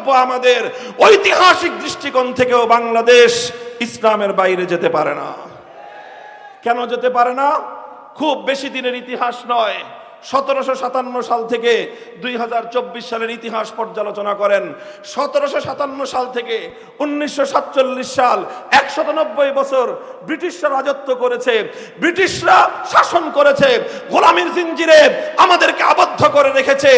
বক্তব্য আমাদের, ঐতিহাসিক দৃষ্টিকোণ থেকেও বাংলাদেশ ইসলামের বাইরে যেতে পারে না। কেন যেতে পারে না? খুব বেশি দিনের ইতিহাস নয়, 1757 সাল থেকে 2024 সালের ইতিহাস পর্যালোচনা করেন। 1757 সাল থেকে 1947 সাল 190 বছর ব্রিটিশরা রাজত্ব করেছে, ব্রিটিশরা শাসন করেছে, গোলামীর জিঞ্জিরে আমাদেরকে আবদ্ধ করে রেখেছে।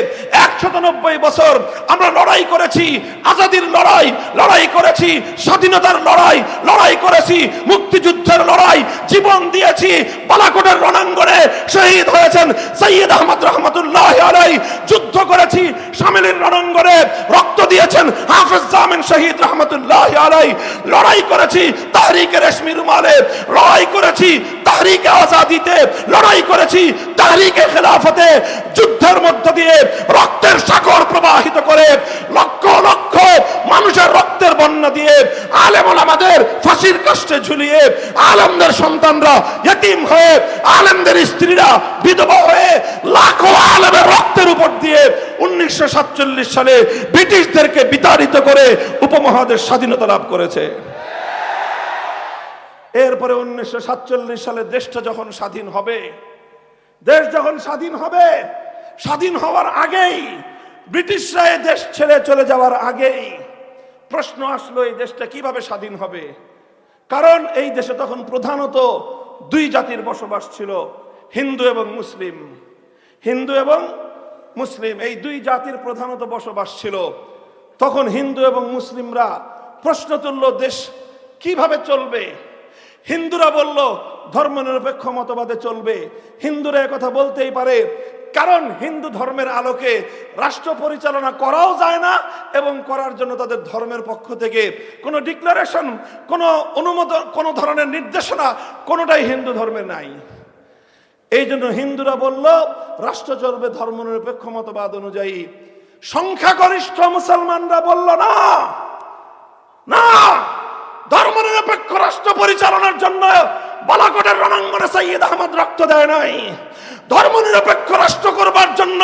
190 বছর আমরা লড়াই করেছি, আজাদির লড়াই, লড়াই করেছি স্বাধীনতার লড়াই, লড়াই করেছি মুক্তিযুদ্ধের লড়াই, জীবন দিয়েছি। বালাকোটের রণাঙ্গনে শহীদ হয়েছেন সৈয়দ আহমদ রহমতুল্লাহ আলাইহি, যুদ্ধ করেছি শামিলের রণাঙ্গনে, রক্ত দিয়েছেন হাফেজ জামিন শহীদ রহমতুল্লাহ আলাইহি, লড়াই করেছি তাহরিকে রেশমি রুমালে, লড়াই করেছি তাহরিকে আজাদিতে, লড়াই করেছি তাহরিকে খেলাফতে। যুদ্ধের মধ্য দিয়ে রক্তের সাগর প্রবাহিত করে লক্ষ লক্ষ মানুষের রক্তের বন্যা দিয়ে আলেম ওলামাদের ফাঁসির কাস্টে ঝুলিয়ে, আলেমদের সন্তানরা ইতিম হয়ে, আলেমদের স্ত্রীরা বিধবা হয়ে, লাখো আলেমের রক্তের উপর দিয়ে 1947 সালে ব্রিটিশদেরকে বিতাড়িত করে উপমহাদেশ স্বাধীনতা লাভ করেছে। এরপরে 1947 সালে দেশটা যখন স্বাধীন হবে, দেশ যখন স্বাধীন হবে, স্বাধীন হওয়ার আগেই, ব্রিটিশরা এই দেশ ছেড়ে চলে যাওয়ার আগেই প্রশ্ন আসলো এই দেশটা কিভাবে স্বাধীন হবে। কারণ এই দেশে তখন প্রধানত দুই জাতির বসবাস ছিল, হিন্দু এবং মুসলিম। হিন্দু এবং মুসলিম এই দুই জাতির প্রধানত বসবাস ছিল। তখন হিন্দু এবং মুসলিমরা প্রশ্ন তুলল দেশ কিভাবে চলবে। হিন্দুরা বলল ধর্মনিরপেক্ষ মতবাদে চলবে। হিন্দুরা একথা বলতেই পারে, কারণ হিন্দু ধর্মের আলোকে রাষ্ট্র পরিচালনা করাও যায় না এবং করার জন্য তাদের ধর্মের পক্ষ থেকে কোনো ডিক্লারেশন, কোনো অনুমোদন, কোনো ধরনের নির্দেশনা কোনোটাই হিন্দু ধর্মে নাই। এই জন্য হিন্দুরা বলল রাষ্ট্র চলবে ধর্মনিরপেক্ষ মতবাদ অনুযায়ী। সংখ্যাগরিষ্ঠ মুসলমানরা বলল না, না, ধর্মনিরপেক্ষ রাষ্ট্র পরিচালনার জন্য বালাকোটের রণাঙ্গনে সৈয়দ আহমদ রক্ত দেয় নাই। ধর্মনিরপেক্ষ রাষ্ট্র করবার জন্য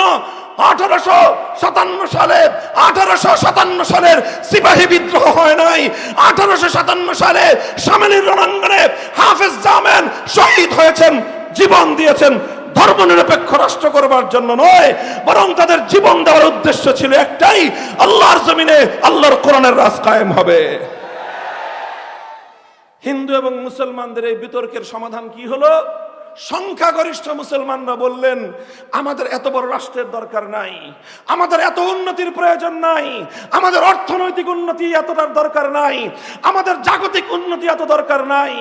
1857 সালের সিপাহী বিদ্রোহ হয় নাই। 1857 সালে শামিলের রণাঙ্গনে হাফেজ জামিন শহীদ হয়েছেন, জীবন দিয়েছেন ধর্মনিরপেক্ষ রাষ্ট্র করবার জন্য নয়, বরং তাদের জীবন দেওয়ার উদ্দেশ্য ছিল একটাই, আল্লাহর জমিনে আল্লাহর কোরআনের রাজ কায়েম হবে। হিন্দু এবং মুসলমানদের এই বিতর্কের সমাধান কি হলো? সংখ্যাগরিষ্ঠ মুসলমানরা বললেন আমাদের এত বড় রাষ্ট্রের দরকার নাই, আমাদের এত উন্নতির প্রয়োজন নাই, আমাদের অর্থনৈতিক উন্নতি এতটার দরকার নাই, আমাদের জাগতিক উন্নতি এত দরকার নাই।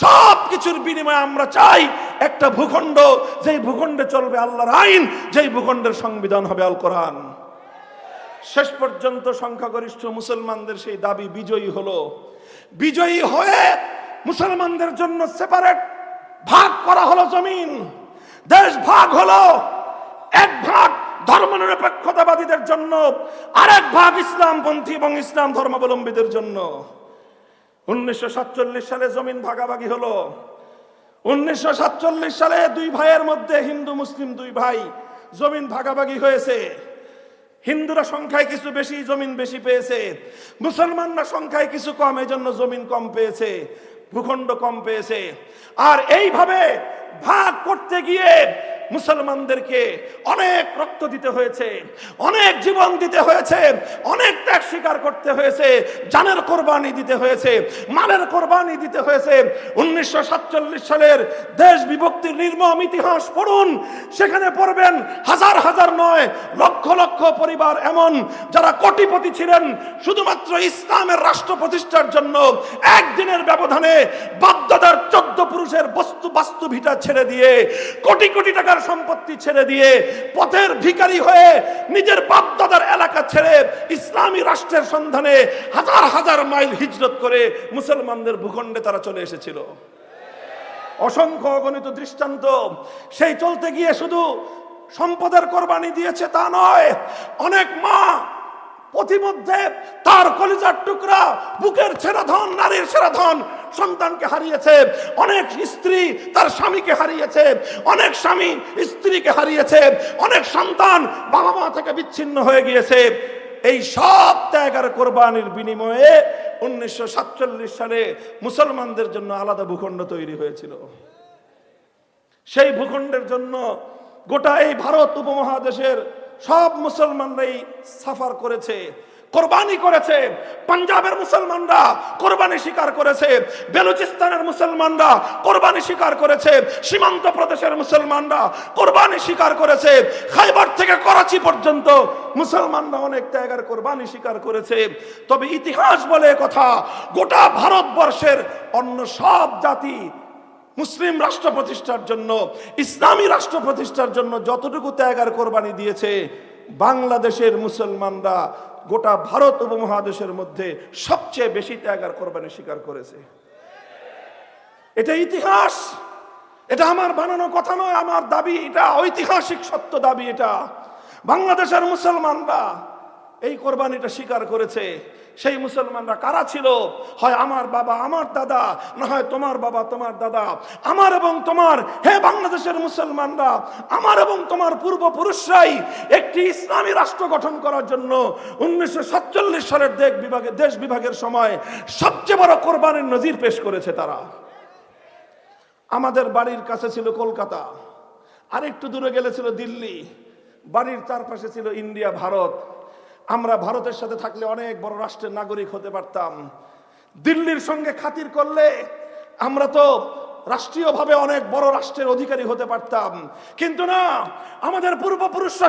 সব কিছুর বিনিময়ে আমরা চাই একটা ভূখণ্ড, যেই ভূখণ্ডে চলবে আল্লাহর আইন, যেই ভূখণ্ডের সংবিধান হবে আল কোরআন। শেষ পর্যন্ত সংখ্যাগরিষ্ঠ মুসলমানদের সেই দাবি বিজয়ী হলো। বিজয়ী হয়ে মুসলমানদের জন্য সেপারেট ভাগ করা হলো জমিন, দেশ ভাগ হলো। এক ভাগ ধর্মনিরপেক্ষতাবাদীদের জন্য, আরেক ভাগ ইসলামপন্থী এবং ইসলাম ধর্মাবলম্বীদের জন্য। 1947 সালে জমিন ভাগাভাগি হলো। 1947 সালে দুই ভাইয়ের মধ্যে, হিন্দু মুসলিম দুই ভাই, জমিন ভাগাভাগি হয়েছে। হিন্দুরা সংখ্যায় কিছু বেশি, জমিন বেশি পেয়েছে। মুসলমানরা সংখ্যায় কিছু কম, এই জন্য জমিন কম পেয়েছে, ভূখণ্ড কম পেয়েছে। আর এইভাবে ভাগ করতে গিয়ে মুসলমানদেরকে অনেক রক্ত দিতে হয়েছে, অনেক জীবন দিতে হয়েছে, অনেক ত্যাগ স্বীকার করতে হয়েছে, জানের কোরবানি দিতে হয়েছে, মালের কোরবানি দিতে হয়েছে। 1947 সালের দেশ বিভক্তির নির্মম ইতিহাস পড়ুন, সেখানে পড়বেন হাজার হাজার নয়, লক্ষ লক্ষ পরিবার এমন যারা কোটিপতি ছিলেন, শুধুমাত্র ইসলামের রাষ্ট্র প্রতিষ্ঠার জন্য একদিনের ব্যবধানে বাপদাদার 14 পুরুষের বাস্তু ভিটা ছেড়ে দিয়ে, কোটি কোটি টাকার সম্পত্তি ছেড়ে দিয়ে, পথের ভিখারি হয়ে নিজের বাপদাদার এলাকা ছেড়ে ইসলামী রাষ্ট্রের সন্ধানে হাজার হাজার মাইল হিজরত করে মুসলমানদের ভূখণ্ডে তারা চলে এসেছিল। অসংখ্য অগণিত দৃষ্টান্ত। সেই চলতে গিয়ে শুধু সম্পদের কোরবানি দিয়েছে তা নয়, অনেক মা পথিমধ্যে তার কলিজার টুকরা, বুকের ছেঁড়া ধন, নারীর ছেঁড়া ধন সন্তানকে হারিয়েছে। অনেক স্ত্রী তার স্বামীকে হারিয়েছে, অনেক স্বামী স্ত্রীকে হারিয়েছে, অনেক সন্তান বাবা মা থেকে বিচ্ছিন্ন হয়ে গিয়েছে। এই সব ত্যাগ আর কোরবানির বিনিময়ে 1947 সালে মুসলমানদের জন্য আলাদা ভূখণ্ড তৈরি হয়েছিল। সেই ভূখণ্ডের জন্য গোটা এই ভারত উপমহাদেশের সব মুসলমানরাই সাফার করেছে, কোরবানি করেছে। পাঞ্জাবের মুসলমানরা কোরবানি স্বীকার করেছে, বেলুচিস্তানের মুসলমানরা কোরবানি স্বীকার করেছে, সীমান্ত প্রদেশের মুসলমানরা কোরবানি স্বীকার করেছে, খাইবার থেকে করাচি পর্যন্ত মুসলমানরা অনেক ত্যাগ আর কোরবানি স্বীকার করেছে। তবে ইতিহাস বলে কথা, গোটা ভারতবর্ষের অন্য সব জাতি মুসলিম রাষ্ট্র প্রতিষ্ঠার জন্য, ইসলামী রাষ্ট্র প্রতিষ্ঠার জন্য যতটুকু ত্যাগ আর কোরবানি দিয়েছে, বাংলাদেশের মুসলমানরা গোটা ভারত উপমহাদেশের মধ্যে সবচেয়ে বেশি ত্যাগ আর কোরবানি স্বীকার করেছে। এটা ইতিহাস, এটা আমার বানানো কথা নয়, আমার দাবি, এটা ঐতিহাসিক সত্য দাবি। এটা বাংলাদেশের মুসলমানরা এই কোরবানিটা স্বীকার করেছে। সেই মুসলমানরা কারা ছিল? হয় আমার বাবা আমার দাদা, না হয় তোমার বাবা তোমার দাদা। আমার এবং তোমার, হে বাংলাদেশের মুসলমানরা, আমার এবং তোমার পূর্বপুরুষরাই একটি ইসলামী রাষ্ট্র গঠন করার জন্য 1947 সালের দেশ বিভাগের সময় সবচেয়ে বড় কোরবানির নজির পেশ করেছে তারা। আমাদের বাড়ির কাছে ছিল কলকাতা, আর একটু দূরে গেলে ছিল দিল্লি, বাড়ির চারপাশে ছিল ইন্ডিয়া, ভারত। আমরা ভারতের সাথে থাকলে অনেক বড় রাষ্ট্রের নাগরিক হতে পারতাম। দিল্লির সঙ্গে খাতির করলে আমরা তো রাষ্ট্রীয়ভাবে অনেক বড় রাষ্ট্রের অধিকারী হতে পারতাম। কিন্তু না, আমাদের পূর্বপুরুষরা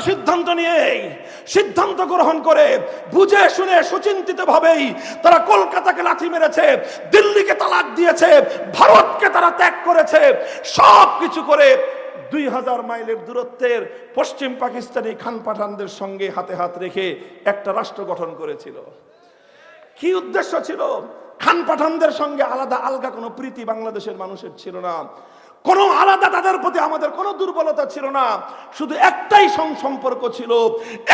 সিদ্ধান্ত গ্রহণ করে বুঝে শুনে সুচিন্তিত ভাবেই তারা কলকাতাকে লাথি মেরেছে, দিল্লিকে তালাক দিয়েছে, ভারতকে তারা ত্যাগ করেছে। সব কিছু করে 2000 মাইলের দূরত্বের পশ্চিম পাকিস্তানি খান পাঠানদের সঙ্গে হাতে হাত রেখে একটা রাষ্ট্র গঠন করেছিল। কি উদ্দেশ্য ছিল? খান পাঠানদের সঙ্গে আলগা কোনো প্রীতি বাংলাদেশের মানুষের ছিল না, কোনো আলাদা তাদের প্রতি আমাদের কোনো দুর্বলতা ছিল না। শুধু একটাই সম্পর্ক ছিল,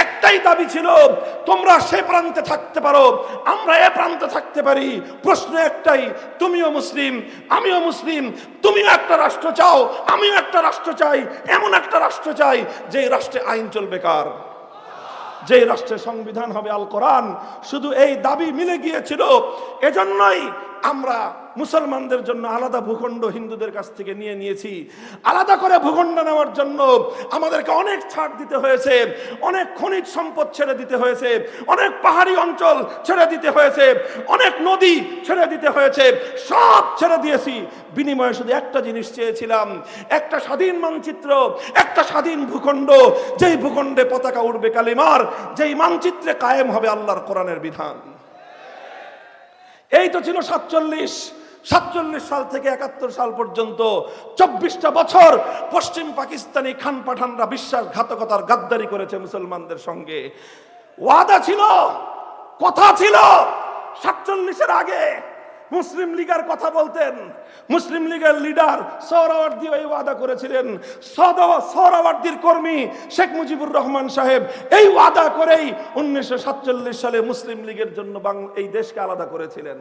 একটাই দাবি ছিল, তোমরা সে প্রান্তে থাকতে পারো, আমরা এ প্রান্তে থাকতে পারি। প্রশ্ন একটাই, তুমিও মুসলিম আমিও মুসলিম, তুমিও একটা রাষ্ট্র চাও আমিও একটা রাষ্ট্র চাই, এমন একটা রাষ্ট্র চাই যে রাষ্ট্রে আইন চলবে কার? যে রাষ্ট্রের সংবিধান হবে আল কোরআন। শুধু এই দাবি মিলে গিয়েছিল। এজন্যই আমরা মুসলমানদের জন্য আলাদা ভূখণ্ড হিন্দুদের কাছ থেকে নিয়েছি। আলাদা করে ভূখণ্ড নেওয়ার জন্য আমাদেরকে অনেক ছাড় দিতে হয়েছে, অনেক খনিজ সম্পদ ছেড়ে দিতে হয়েছে, অনেক পাহাড়ি অঞ্চল ছেড়ে দিতে হয়েছে, অনেক নদী ছেড়ে দিতে হয়েছে। সব ছেড়ে দিয়েছি, বিনিময়ে শুধু একটা জিনিস চেয়েছিলাম, একটা স্বাধীন মানচিত্র, একটা স্বাধীন ভূখণ্ড, যেই ভূখণ্ডে পতাকা উড়বে কালিমার, যেই মানচিত্রে কায়েম হবে আল্লাহর কোরআনের বিধান। এই তো ছিল 47 সাল থেকে 71 সাল পর্যন্ত 24টা বছর পশ্চিম পাকিস্তানি খান পাঠানরা বিশ্বাসঘাতকতার গাদ্দারি করেছে মুসলমানদের সঙ্গে। ওয়াদা ছিল, কথা ছিল। 47-এর আগে মুসলিম লীগের কথা বলতেন, মুসলিম লীগের লিডার সোহরাওয়ার্দী এই ওয়াদা করেছিলেন। সোহরাওয়ার্দীর কর্মী শেখ মুজিবুর রহমান সাহেব এই ওয়াদা করেই 1947 সালে মুসলিম লীগের জন্য এই দেশকে আলাদা করেছিলেন।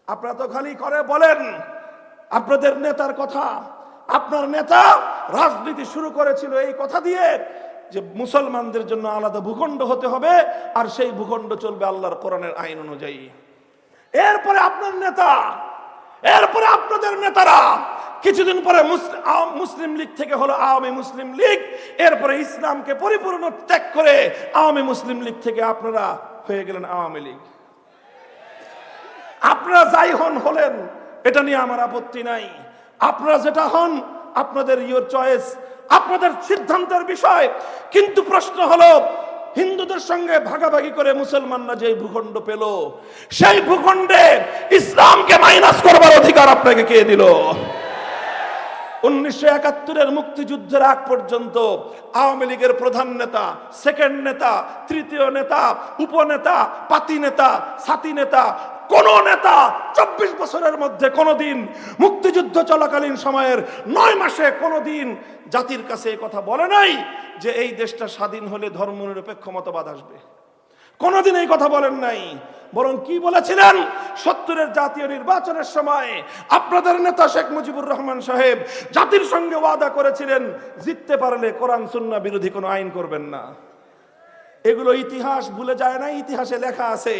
আপনারা তো খালি করে বলেন আপনাদের নেতার কথা। আপনার নেতা রাজনীতি শুরু করেছিল এই কথা দিয়ে যে মুসলমানদের জন্য আলাদা ভূখণ্ড হতে হবে, আর সেই ভূখণ্ড চলবে আল্লাহর কোরআনের আইন অনুযায়ী। এরপরে আপনার নেতা, এরপরে আপনাদের নেতারা কিছুদিন পরে মুসলিম লীগ থেকে হলো আওয়ামী মুসলিম লীগ, এরপরে ইসলামকে পরিপূর্ণ ত্যাগ করে আওয়ামী মুসলিম লীগ থেকে আপনারা হয়ে গেলেন আওয়ামী লীগ। আপনারা যাই হলেন, এটা নিয়ে আমার আপত্তি নাই। আপনারা যেটা হন, আপনাদের ইয়োর চয়েস, আপনাদের সিদ্ধান্তের বিষয়। কিন্তু প্রশ্ন হলো, হিন্দুদের সঙ্গে ভাগাভাগি করে মুসলমানরা যে ভূখণ্ড পেল, সেই ভূখণ্ডে ইসলামকে মাইনাস করবার অধিকার আপনাকে কে দিল? 1971-এর মুক্তিযুদ্ধের আগ পর্যন্ত আওয়ামী লীগের প্রধান নেতা, সেকেন্ড নেতা, তৃতীয় নেতা, উপনেতা, পাতি নেতা, সাথী নেতা, কোন নেতা 24 বছরের মধ্যে কোনদিন মুক্তিযুদ্ধ চলাকালীন সময়ের 9 মাসে কোনদিন জাতির কাছে এই কথা বলে নাই যে এই দেশটা স্বাধীন হলে ধর্মনিরপেক্ষ মতবাদ আসবে। কোনদিন এই কথা বলেন নাই। বরং কি বলেছিলেন? 70-এর জাতীয় নির্বাচনের সময় আপনাদের নেতা শেখ মুজিবুর রহমান সাহেব জাতির সঙ্গে ওয়াদা করেছিলেন, জিততে পারলে কোরআন সুন্নাহ বিরোধী কোনো আইন করবেন না। এগুলো ইতিহাস ভুলে যায় না, ইতিহাসে লেখা আছে।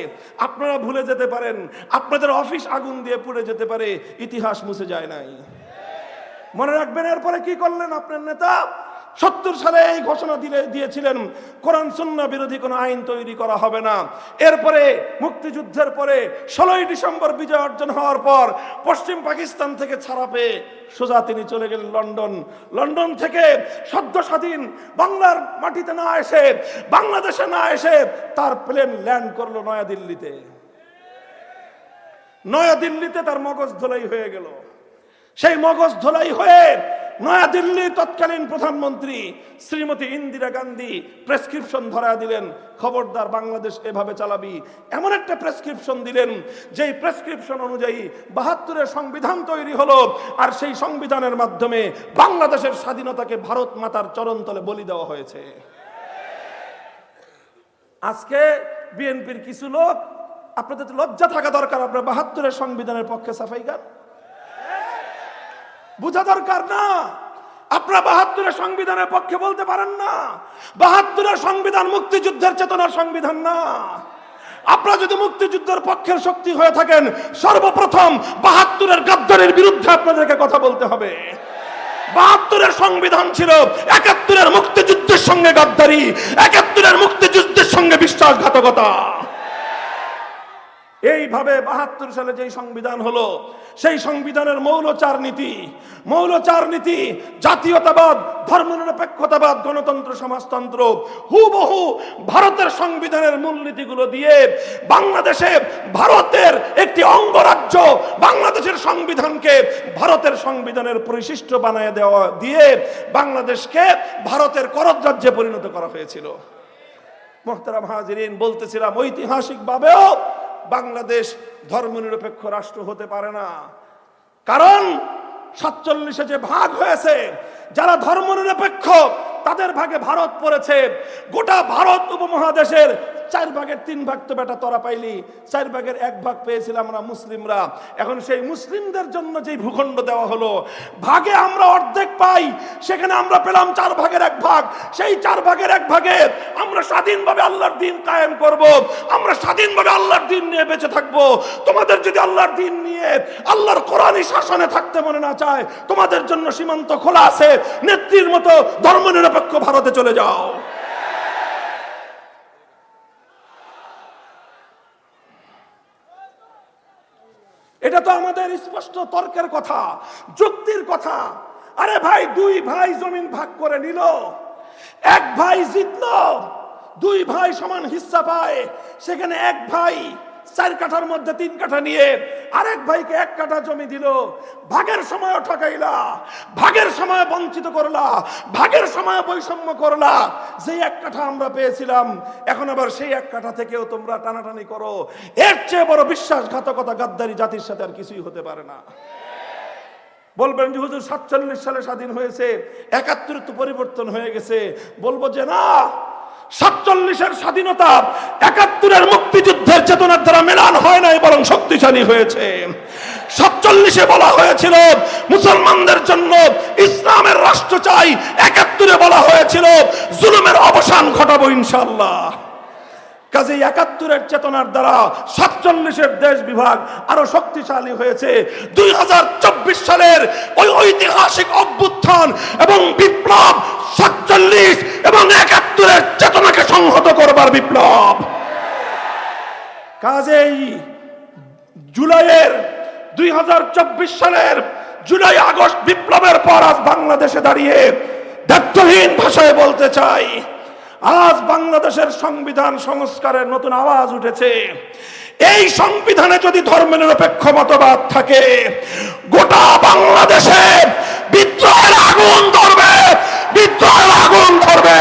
আপনারা ভুলে যেতে পারেন, আপনাদের অফিস আগুন দিয়ে পুড়ে যেতে পারে, ইতিহাস মুছে যায় নাই। মনে রাখবেন এরপরে কি করলেন আপনার নেতা? 70 সালে এই ঘোষণা দিয়েছিলেন কোরআন সুন্নাহ বিরোধী কোনো আইন তৈরি করা হবে না। এরপরে মুক্তিযুদ্ধের পরে 16ই ডিসেম্বর বিজয় অর্জন হওয়ার পর পশ্চিম পাকিস্তান থেকে ছাড়া পেয়ে সোজা তিনি চলে গেলেন লন্ডন। লন্ডন থেকে সদ্য স্বাধীন বাংলার মাটিতে না এসে, বাংলাদেশে না এসে তার প্লেন ল্যান্ড করলো নয়াদিল্লিতে। নয়াদিল্লিতে তার মগজ ধোলাই হয়ে গেল। সেই মগজ ধোলাই হয়ে নয়াদিল্লি তৎকালীন প্রধানমন্ত্রী শ্রীমতী ইন্দিরা গান্ধী প্রেসক্রিপশন ধরা দিলেন, খবরদার বাংলাদেশ এভাবে চালাবি। এমন একটা প্রেসক্রিপশন দিলেন যেই প্রেসক্রিপশন অনুযায়ী 72-এর সংবিধান তৈরি হলো, আর সেই সংবিধানের মাধ্যমে বাংলাদেশের স্বাধীনতাকে ভারত মাতার চরণতলে বলি দেওয়া হয়েছে। আজকে বিএনপির কিছু লোক, আপনাদের লজ্জা থাকা দরকার, আপনারা 72-এর সংবিধানের পক্ষে সাফাই গান বুঝা দরকার না। আপনারা 72-এর সংবিধানের পক্ষে বলতে পারেন না। 72-এর সংবিধান মুক্তিযুদ্ধের চেতনার সংবিধান না। আপনারা যদি মুক্তিযুদ্ধের পক্ষের শক্তি হয়ে থাকেন, সর্বপ্রথম 72-এর গাদ্দারির বিরুদ্ধে আপনাদেরকে কথা বলতে হবে। 72-এর সংবিধান ছিল 71-এর মুক্তিযুদ্ধের সঙ্গে গাদ্দারি, 71-এর মুক্তিযুদ্ধের সঙ্গে বিশ্বাসঘাতকতা। এইভাবে 72 সালে যেই সংবিধান হলো, সেই সংবিধানের মৌলচার নীতি জাতীয়তাবাদ, ধর্মনিরপেক্ষতাবাদ, গণতন্ত্র, সমাজতন্ত্র হুবহু ভারতের সংবিধানের মূলনীতিগুলো দিয়ে বাংলাদেশে ভারতের একটি অঙ্গরাজ্য, বাংলাদেশের সংবিধানকে ভারতের সংবিধানের পরিশিষ্ট বানায় দেওয়া দিয়ে বাংলাদেশকে ভারতের কররাজ্যে পরিণত করা হয়েছিল। মুহতারাম হাজিরিন, বলতেছিলাম ঐতিহাসিকভাবেও বাংলাদেশ ধর্মনিরপেক্ষ রাষ্ট্র হতে পারে না। কারণ 47-এ যে ভাগ হয়েছে, যারা ধর্মনিরপেক্ষ তাদের ভাগে ভারত পড়েছে। গোটা ভারত উপমহাদেশের 4 ভাগের 3 ভাগ তো বেটা তোরা পাইলি, 4 ভাগের 1 ভাগ পেয়েছিলাম আমরা মুসলিমরা। এখন সেই মুসলিমদের জন্য যে ভূখণ্ড দেওয়া হলো, ভাগে আমরা অর্ধেক পাই, সেখানে আমরা পেলাম 4 ভাগের 1 ভাগ। সেই 4 ভাগের 1 ভাগে আমরা স্বাধীনভাবে আল্লাহর দ্বীন কায়েম করব, আমরা স্বাধীনভাবে আল্লাহর দ্বীন নিয়ে বেঁচে থাকব। তোমাদের যদি আল্লাহর দ্বীন নিয়ে, আল্লাহর কোরআনী শাসনে থাকতে মনে না চায়, তোমাদের জন্য সীমান্ত খোলা আছে, নেত্রীর মতো ধর্মনিরপেক্ষ ভারতে চলে যাও। এটা তো আমাদের স্পষ্ট তর্কের কথা, যুক্তির কথা। আরে ভাই, 2 ভাই জমিন ভাগ করে নিল, 1 ভাই জিতলো, 2 ভাই সমান হিস্সা পায়। সেখানে 1 ভাই 4 কাঠার মধ্যে 3 কাঠা নিয়ে আরেক ভাইকে 1 কাঠা জমি দিল। ভাগের সময় ঠকাইলা, ভাগের সময় বঞ্চিত করলা, ভাগের সময় বৈষম্য করলা। যে 1 কাঠা আমরা পেয়েছিলাম, এখন আবার সেই 1 কাঠা থেকেও তোমরা টানাটানি করো। এর চেয়ে বড় বিশ্বাসঘাতকতা, গাদ্দারি জাতির সাথে আর কিছুই হতে পারে না। বলবেন যে হুজুর 47 সালে স্বাধীন হয়েছে, 71 তো পরিবর্তন হয়ে গেছে। বলবো যে না, 47-এর স্বাধীনতা 71-এর মুক্তিযুদ্ধের চেতনার দ্বারা মেলান হয় নাই, বরং শক্তিশালী হয়েছে। 47-এ বলা হয়েছিল মুসলমানদের জন্য ইসলামের রাষ্ট্র চাই, 71-এ বলা হয়েছিল জুলুমের অবসান ঘটাবো ইনশাআল্লাহ। কাজে 71-এর চেতনার দ্বারা 47-এর দেশ বিভাগ আরো শক্তিশালী হয়েছে। 2024 সালের ওই ঐতিহাসিক অভ্যুত্থান এবং বিপ্লব 47 এবং 71-এর চেতনাকে সংহত করবার বিপ্লব। কাজেই 2024 সালের জুলাই আগস্ট বিপ্লবের পর আজ বাংলাদেশে দাঁড়িয়ে দায়িত্বহীন ভাষায় বলতে চাই, আজ বাংলাদেশের সংবিধান সংস্কারের নতুন আওয়াজ উঠেছে। এই সংবিধানে যদি ধর্মনিরপেক্ষ মতবাদ থাকে, গোটা বাংলাদেশে বিদ্রোহের আগুন ধরবে, বিদ্রোহের আগুন ধরবে।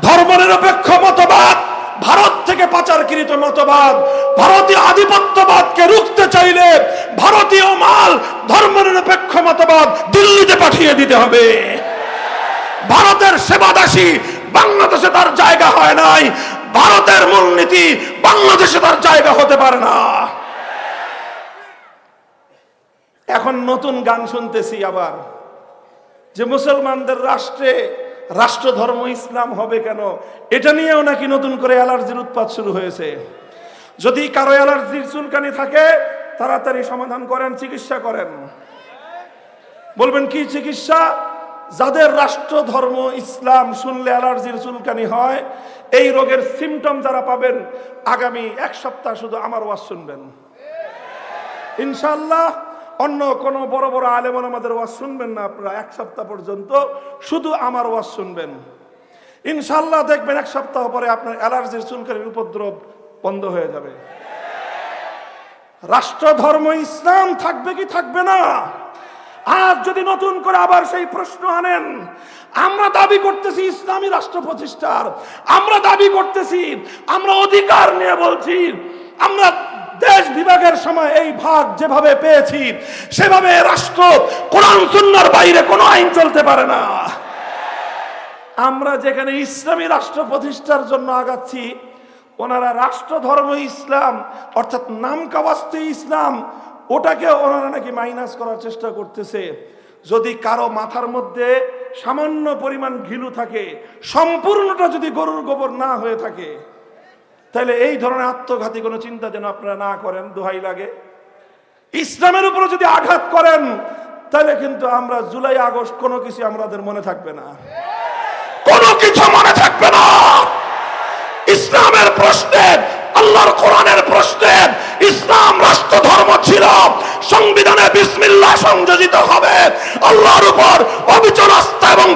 ধর্মনিরপেক্ষ মতবাদ ভারত থেকে পাচারকৃত মতবাদ। ভারতীয় আধিপত্যবাদকে রুখতে চাইলে ভারতীয় মাল, ধর্মনিরপেক্ষ মতবাদ দিল্লিতে পাঠিয়ে দিতে হবে। ভারতের সেবাদাসী বাংলাদেশে তার জায়গা হয় নাই। ভারতের মূলনীতি বাংলাদেশে তার জায়গা হতে পারে না। এখন নতুন গান শুনতেছি আবার, যে মুসলমানদের রাষ্ট্রে রাষ্ট্র ধর্ম ইসলাম হবে কেন, এটা নিয়েও নাকি নতুন করে অ্যালার্জির উৎপাত শুরু হয়েছে। যদি কারো অ্যালার্জির চুলকানি থাকে তাড়াতাড়ি সমাধান করেন, চিকিৎসা করেন। বলবেন কি চিকিৎসা? যাদের রাষ্ট্র ধর্ম ইসলাম শুনলে অ্যালার্জির চুলকানি হয়, এই রোগের সিমটম যারা পাবেন, আগামী এক সপ্তাহ শুধু আমার ওয়াজ শুনবেন ইনশাআল্লাহ। অন্য কোন বড় বড় আলেম ওলামাদের ওয়াজ শুনবেন না আপনারা, এক সপ্তাহ পর্যন্ত শুধু আমার ওয়াজ শুনবেন ইনশাআল্লাহ। দেখবেন এক সপ্তাহ পরে আপনার অ্যালার্জির চুলকানির উপদ্রব বন্ধ হয়ে যাবে। রাষ্ট্র ধর্ম ইসলাম থাকবে কি থাকবে না? আজ যদি নতুন করে আবার সেই প্রশ্ন আনেন, আমরা দাবি করতেছি ইসলামী রাষ্ট্র প্রতিষ্ঠার, আমরা দাবি করতেছি, আমরা অধিকার নিয়ে বলছি, আমরা দেশ বিভাগের সময় এই ভাগ যেভাবে পেয়েছি সেভাবে রাষ্ট্র কোরআন সুন্নাহর বাইরে কোনো আইন চলতে পারে না। আমরা যেখানে ইসলামী রাষ্ট্র প্রতিষ্ঠার জন্য আগাচ্ছি, ওনারা রাষ্ট্র ধর্ম ইসলাম অর্থাৎ নামকাওয়াস্তে ইসলাম, ওটাকে ওনারা নাকি মাইনাস করার চেষ্টা করতেছে। যদি কারো মাথার মধ্যে সামান্য পরিমাণ ঘিলু থাকে, সম্পূর্ণটা যদি গরুর গোবর না হয়ে থাকে, তাহলে এই ধরনের আত্মঘাতী কোনো চিন্তা যেন আপনারা না করেন, দোহাই লাগে। ইসলামের উপরে যদি আঘাত করেন, তাহলে কিন্তু আমরা জুলাই আগস্ট কোনো কিছু আমাদের মনে থাকবে না, কোনো কিছু মনে থাকবে না। ইসলামের প্রশ্নে, আল্লাহর কোরআনের প্রশ্নে ইসলাম রাষ্ট্র ধর্ম ছিল, সংবিধানে বিসমিল্লাহ সংযোজিত হবে, আল্লাহর উপর অবিচল আস্থা এবং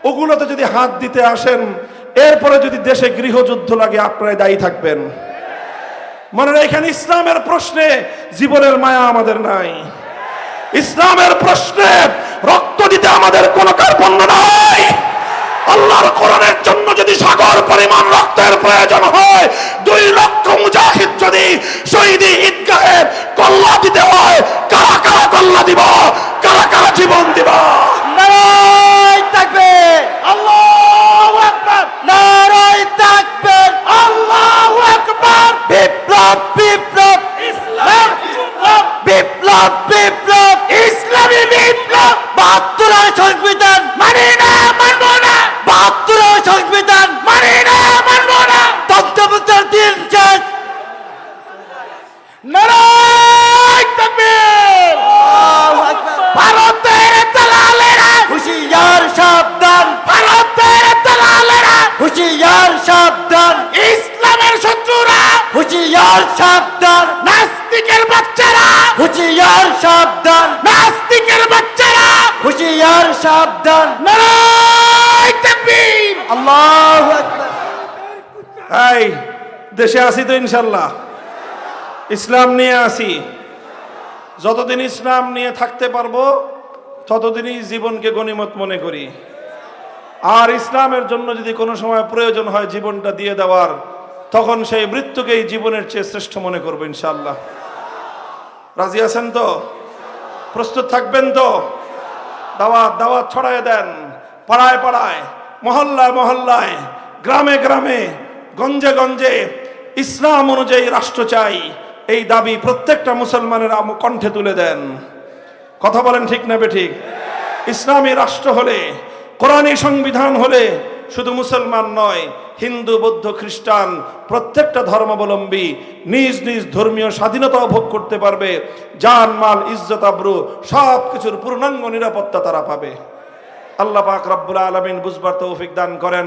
ওগুলোতে যদি হাত দিতে আসেন, এরপরে যদি দেশে গৃহযুদ্ধ লাগে, আপনারাই দায়ী থাকবেন। মনে রাখেন, ইসলামের প্রশ্নে জীবনের মায়া আমাদের নাই, ইসলামের প্রশ্নে রক্ত দিতে আমাদের কোনো কার্পণ্য নাই। আল্লাহর কোরআনের জন্য যদি সাগর পরিমাণ রক্তের প্রয়োজন হয়, 2 লক্ষ মুজাহিদ যদি শহীদি ঈদগাহে কল্লা দিতে হয়, কারা কারা কল্লা দিব, কারা কারা জীবন দিব? নারায়ে তাকবীর, আল্লাহু আকবার, নারায়ে তাকবীর, আল্লাহু আকবার। বিপ্লব বিপ্লব, ইসলাম বিপ্লব, বিপ্লব বিপ্লব, ইসলামী বিপ্লব। 72 সংবিধান মানি না, মানব না। 72 সংবিধান মানি না, মানব না। তত্ত্বাবধান দিন শেষ। নারায়ে তাকবীর, আল্লাহু আকবার। ভারতের দালালেরা হুঁশিয়ার সাবধান, ভারতের দালালেরা হুঁশিয়ার সাবধান। ইসলামের শত্রুরা হুঁশিয়ার সাবধান, নাস্তিকের বাচ্চারা হুঁশিয়ার সাবধান, নাস্তিকের বাচ্চারা হুঁশিয়ার সাবধান। নারায়ে তাকবীর, আল্লাহু আকবার। এই দেশে আসি তো ইনশাল্লাহ, ইসলাম নিয়ে আসি। যতদিন ইসলাম নিয়ে থাকতে পারবো ততদিনই জীবনকে গনিমত মনে করি। আর ইসলামের জন্য যদি কোনো সময় প্রয়োজন হয় জীবনটা দিয়ে দেওয়ার, তখন সেই মৃত্যুকেই জীবনের চেয়ে শ্রেষ্ঠ মনে করবো ইনশাআল্লাহ। রাজি আছেন তো? প্রস্তুত থাকবেন তো? দাওয়াত দাওয়াত ছড়ায় দেন, পাড়ায় পাড়ায়, মহল্লায় মহল্লায়, গ্রামে গ্রামে, গঞ্জে গঞ্জে ইসলাম অনুযায়ী রাষ্ট্র চাই, এই দাবি প্রত্যেকটা মুসলমানের কণ্ঠে তুলে দেন। কথা বলেন ঠিক না বেঠিক? ইসলামী রাষ্ট্র হলে, কোরআনী সংবিধান হলে শুধু মুসলমান নয়, হিন্দু, বৌদ্ধ, খ্রিস্টান প্রত্যেকটা ধর্মাবলম্বী নিজ নিজ ধর্মীয় স্বাধীনতা ভোগ করতে পারবে। জান, মাল, ইজ্জত, আবরু সব কিছুর পূর্ণাঙ্গ নিরাপত্তা তারা পাবে। আল্লাহ পাক রব্বুল আলামিন বুঝবার তৌফিক দান করেন।